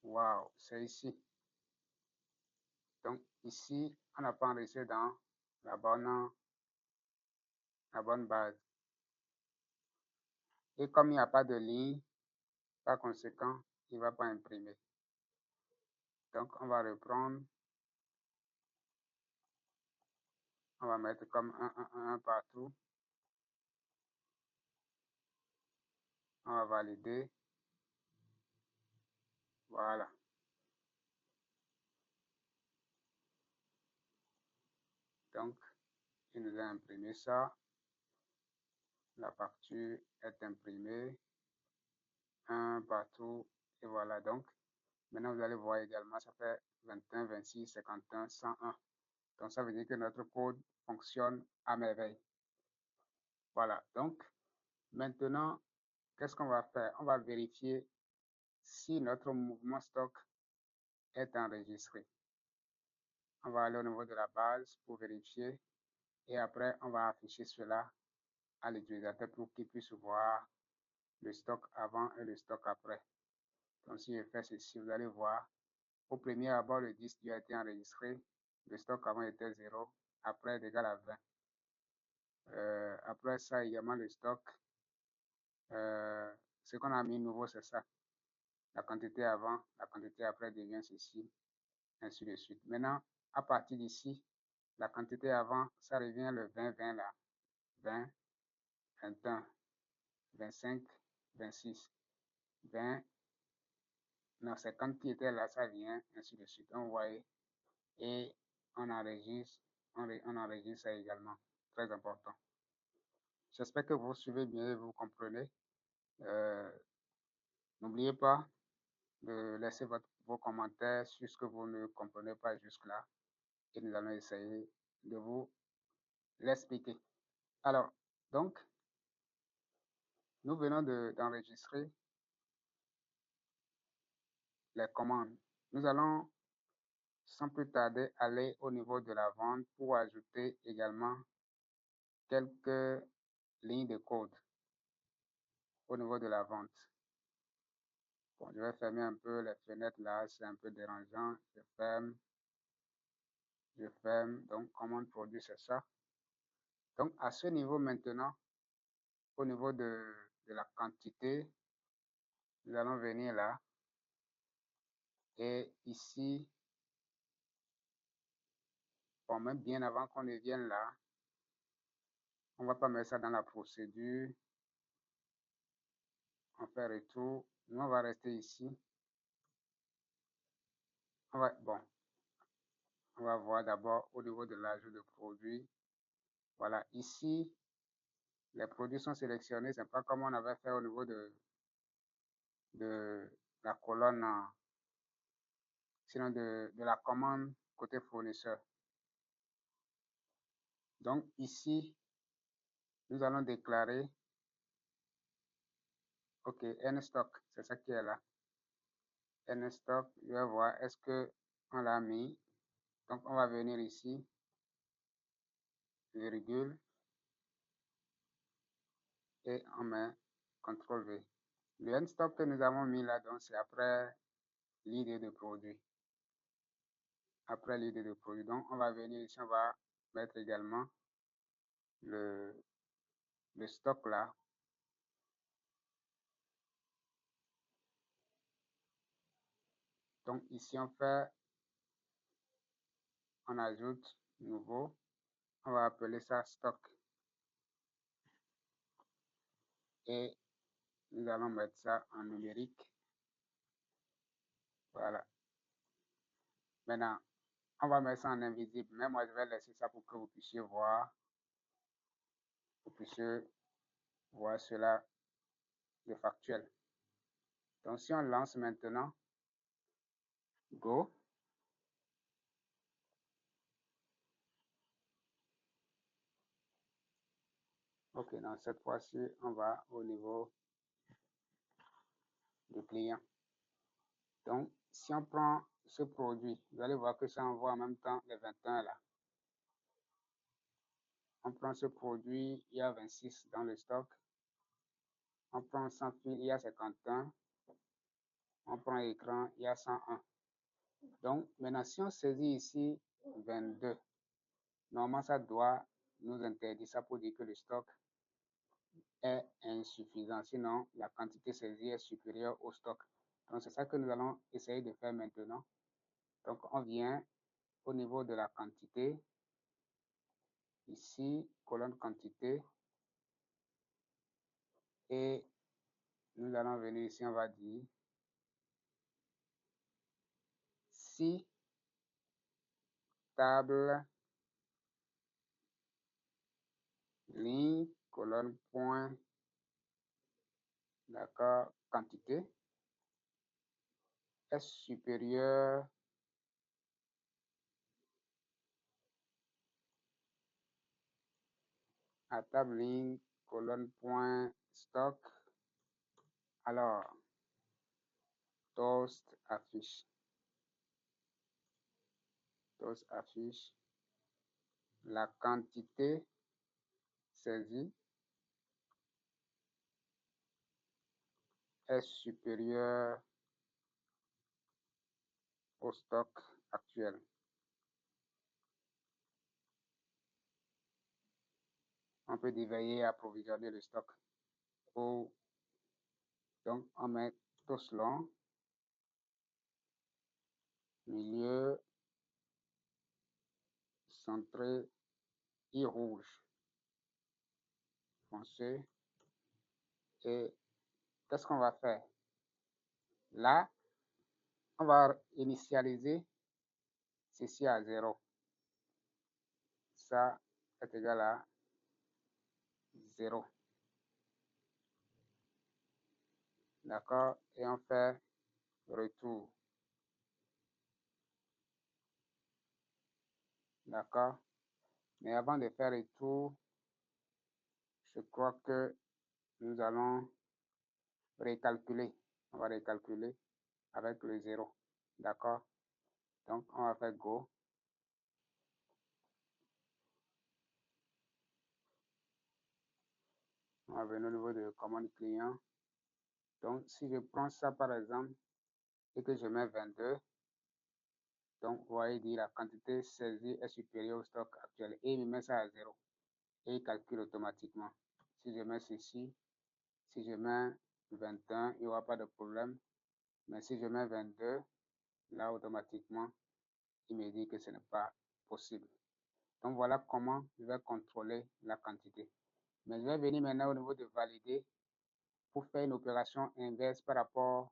[SPEAKER 1] Wow, c'est ici. Donc, ici, on n'a pas enregistré dans la bonne base. Et comme il n'y a pas de ligne, par conséquent, il ne va pas imprimer. Donc, on va reprendre. On va mettre comme 1 partout. On va valider. Voilà. Donc, il nous a imprimé ça. La facture est imprimée. 1 partout. Et voilà. Donc, maintenant, vous allez voir également, ça fait 21, 26, 51, 101. Donc, ça veut dire que notre code fonctionne à merveille. Voilà. Donc, maintenant, qu'est-ce qu'on va faire? On va vérifier si notre mouvement stock est enregistré. On va aller au niveau de la base pour vérifier et après, on va afficher cela à l'utilisateur pour qu'il puisse voir le stock avant et le stock après. Donc, si je fais ceci, vous allez voir, au premier abord, le disque a été enregistré, le stock avant était 0, après est égal à 20. Après ça, également le stock, ce qu'on a mis nouveau, c'est ça. La quantité avant, la quantité après devient ceci, ainsi de suite. Maintenant, à partir d'ici, la quantité avant, ça revient le 20, 20 là. 20, 21, 25, 26, 20. Non, c'est quand qui était là, ça vient, ainsi de suite. On voit et on enregistre, on enregistre ça également. Très important. J'espère que vous suivez bien et vous comprenez. N'oubliez pas de laisser vos commentaires sur ce que vous ne comprenez pas jusque-là et nous allons essayer de vous l'expliquer. Alors, donc, nous venons d'enregistrer les commandes. Nous allons sans plus tarder aller au niveau de la vente pour ajouter également quelques lignes de code au niveau de la vente. Bon, je vais fermer un peu les fenêtres là, c'est un peu dérangeant. Je ferme. Donc, commande produit, c'est ça. Donc, à ce niveau maintenant, au niveau de la quantité, nous allons venir là. Et ici, bon, même bien avant qu'on ne vienne là, on ne va pas mettre ça dans la procédure. On fait retour. Nous, on va rester ici. Bon, on va voir d'abord au niveau de l'ajout de produits. Voilà, ici, les produits sont sélectionnés. C'est pas comme on avait fait au niveau de la colonne, sinon de la commande côté fournisseur. Donc ici, nous allons déclarer, OK, NStock, c'est ça qui est là. NStock, je vais voir, est-ce que on l'a mis? Donc on va venir ici, virgule, et on met CTRL V. Le NStock que nous avons mis là, donc c'est après l'idée de produit. Après l'idée de produit. Donc on va venir ici, on va mettre également le stock là. Donc ici on fait, on ajoute nouveau, on va appeler ça stock. Et nous allons mettre ça en numérique. Voilà. Maintenant, on va mettre ça en invisible, mais moi je vais laisser ça pour que vous puissiez voir cela de factuel. Donc si on lance maintenant, go. Ok, donc cette fois-ci, on va au niveau du client. Donc, si on prend ce produit, vous allez voir que ça envoie en même temps les 21 là. On prend ce produit, il y a 26 dans le stock. On prend sans fil, il y a 51. On prend écran, il y a 101. Donc, maintenant, si on saisit ici 22, normalement, ça doit nous interdire ça pour dire que le stock est insuffisant. Sinon, la quantité saisie est supérieure au stock. Donc, c'est ça que nous allons essayer de faire maintenant. Donc, on vient au niveau de la quantité. Ici, colonne quantité. Et nous allons venir ici, on va dire si table, ligne, colonne, point, d'accord, quantité est supérieure à table, ligne, colonne, point, stock. Alors, toast affiche. Toast affiche la quantité saisie est supérieure au stock actuel. On peut veiller à approvisionner le stock. Donc, on met toast long. milieu, centré, et rouge, foncé. Et qu'est-ce qu'on va faire? Là, on va initialiser ceci à 0. Ça est égal à 0. D'accord? Et on fait retour. D'accord? Mais avant de faire retour, je crois que nous allons récalculer. On va récalculer avec le 0. D'accord? Donc, on va faire Go. On va venir au niveau de commande client. Donc, si je prends ça par exemple et que je mets 22, donc vous voyez dire la quantité saisie est supérieure au stock actuel et il me met ça à 0 et il calcule automatiquement. Si je mets ceci, si je mets 21, il n'y aura pas de problème. Mais si je mets 22, là automatiquement, il me dit que ce n'est pas possible. Donc voilà comment je vais contrôler la quantité. Mais je vais venir maintenant au niveau de valider pour faire une opération inverse par rapport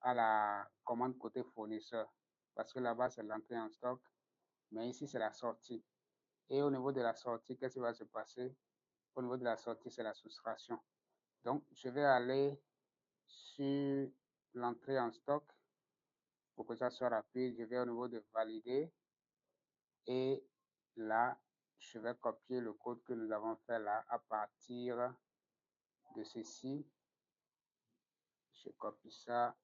[SPEAKER 1] à la commande côté fournisseur. Parce que là-bas, c'est l'entrée en stock, mais ici, c'est la sortie. Et au niveau de la sortie, qu'est-ce qui va se passer? Au niveau de la sortie, c'est la soustraction. Donc, je vais aller sur l'entrée en stock pour que ça soit rapide. Je vais au niveau de valider et là, je vais copier le code que nous avons fait là à partir de ceci. Je copie ça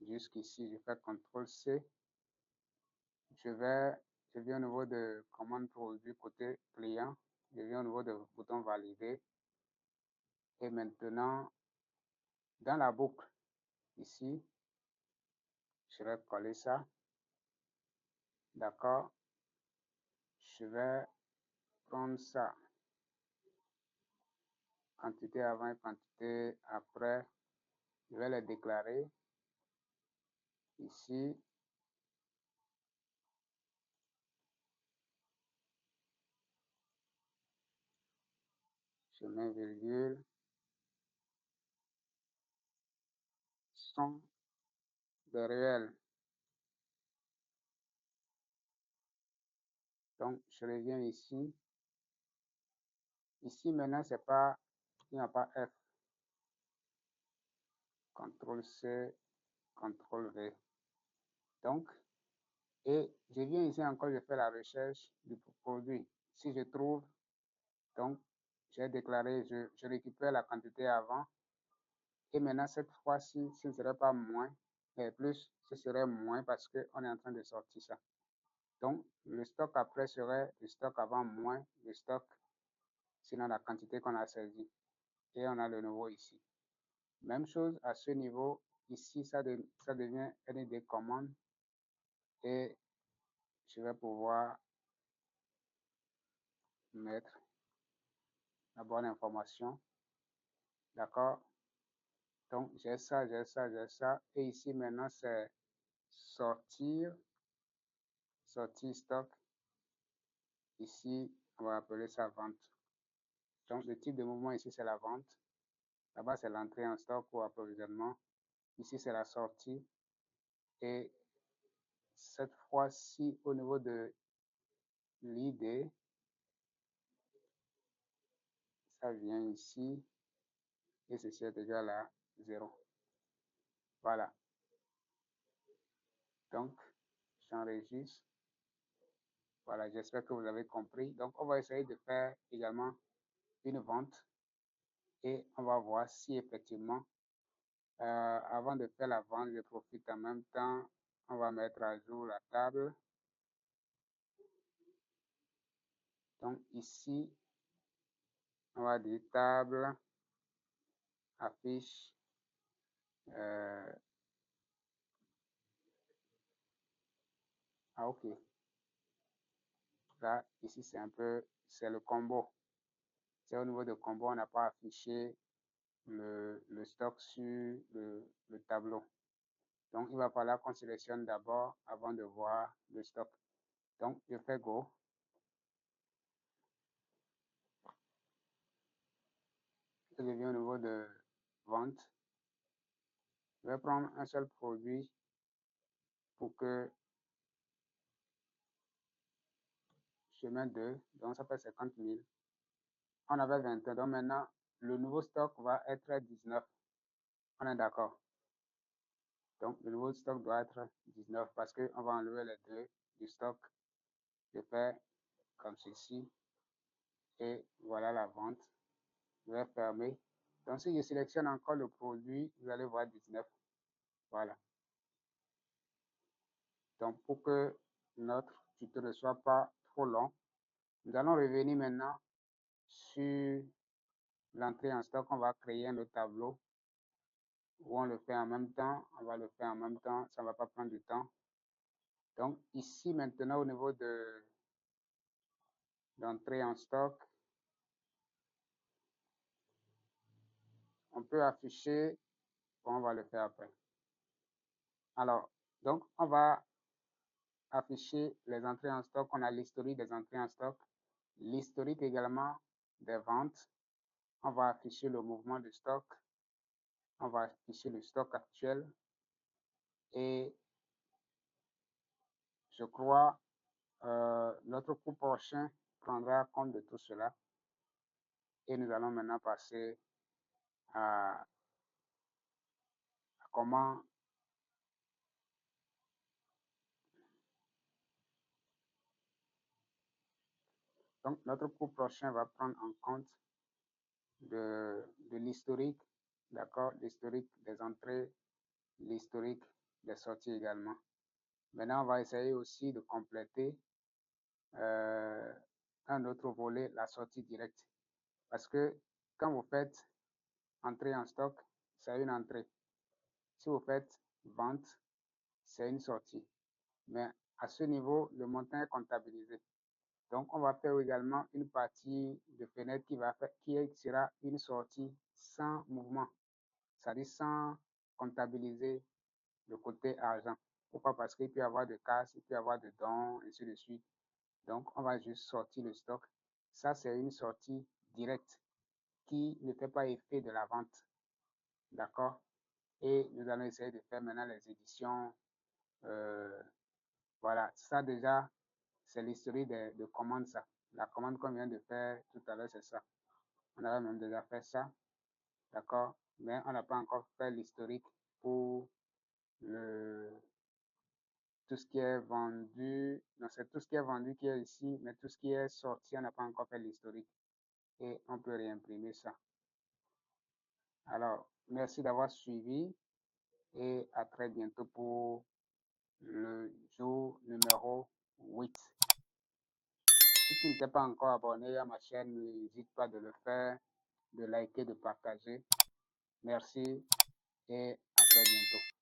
[SPEAKER 1] jusqu'ici. Je fais CTRL-C. Je viens au niveau de commande produit côté client. Je viens au niveau de bouton valider. Et maintenant, dans la boucle, ici, je vais coller ça. D'accord. Je vais prendre ça. Quantité avant et quantité après. Je vais les déclarer. Ici. Je mets virgule. Sont de réel. Donc, je reviens ici. Ici, maintenant, c'est pas, il n'y a pas F. CTRL-C, CTRL-V. Donc, et je viens ici encore, je fais la recherche du produit. Si je trouve, donc, j'ai déclaré, je récupère la quantité avant. Et maintenant, cette fois-ci, ce ne serait pas moins, mais plus, ce serait moins parce qu'on est en train de sortir ça. Donc, le stock après serait le stock avant moins le stock, sinon la quantité qu'on a saisie. Et on a le nouveau ici. Même chose à ce niveau, ici, ça devient une des commandes et je vais pouvoir mettre la bonne information. D'accord? Donc, j'ai ça, j'ai ça, j'ai ça. Et ici, maintenant, c'est sortir, sortir stock. Ici, on va appeler ça vente. Donc, le type de mouvement ici, c'est la vente. Là-bas, c'est l'entrée en stock ou approvisionnement. Ici, c'est la sortie. Et cette fois-ci, au niveau de l'idée, ça vient ici. Et ceci est égal à 0. Voilà. Donc, j'enregistre. Voilà, j'espère que vous avez compris. Donc, on va essayer de faire également une vente et on va voir si effectivement, avant de faire la vente, je profite en même temps. On va mettre à jour la table. Donc, ici, on va dire table, affiche, ok. Là, ici, c'est un peu, c'est le combo. C'est au niveau de combo, on n'a pas affiché le stock sur le tableau. Donc, il va falloir qu'on sélectionne d'abord avant de voir le stock. Donc, je fais Go. Je viens au niveau de vente. Je vais prendre un seul produit pour que je mette 2. Donc, ça fait 50 000. On avait 21. Donc, maintenant, le nouveau stock va être 19. On est d'accord. Donc, le nouveau stock doit être 19 parce qu'on va enlever les 2 du stock. Je fais comme ceci. Et voilà la vente. Je vais fermer. Donc, si je sélectionne encore le produit, vous allez voir 19. Voilà. Donc, pour que notre tuto ne soit pas trop long, nous allons revenir maintenant sur l'entrée en stock. On va créer un autre tableau où on le fait en même temps. On va le faire en même temps. Ça ne va pas prendre du temps. Donc, ici, maintenant, au niveau de l'entrée en stock, on peut afficher. Bon, on va le faire après. Alors, donc, on va afficher les entrées en stock. On a l'historique des entrées en stock, l'historique également des ventes. On va afficher le mouvement de stock. On va afficher le stock actuel. Et je crois notre cours prochain prendra compte de tout cela. Et nous allons maintenant passer à comment donc notre cours prochain va prendre en compte de l'historique, d'accord, l'historique des entrées, l'historique des sorties également. Maintenant, on va essayer aussi de compléter un autre volet, la sortie directe. Parce que quand vous faites entrée en stock, c'est une entrée. Si vous faites vente, c'est une sortie. Mais à ce niveau, le montant est comptabilisé. Donc, on va faire également une partie de fenêtre qui sera une sortie sans mouvement, c'est-à-dire sans comptabiliser le côté argent. Pourquoi? Parce qu'il peut y avoir de casse, il peut y avoir de dons, ainsi de suite. Donc, on va juste sortir le stock. Ça, c'est une sortie directe qui ne fait pas effet de la vente. D'accord? Et nous allons essayer de faire maintenant les éditions. Voilà, ça déjà, c'est l'historique de commande, ça. La commande qu'on vient de faire tout à l'heure, c'est ça. On avait même déjà fait ça. D'accord? Mais on n'a pas encore fait l'historique pour tout ce qui est vendu. Non, c'est tout ce qui est vendu qui est ici, mais tout ce qui est sorti, on n'a pas encore fait l'historique. Et on peut réimprimer ça. Alors, merci d'avoir suivi et à très bientôt pour le jour numéro 8. Si tu ne t'es pas encore abonné à ma chaîne, n'hésite pas de le faire, de liker, de partager. Merci et à très bientôt.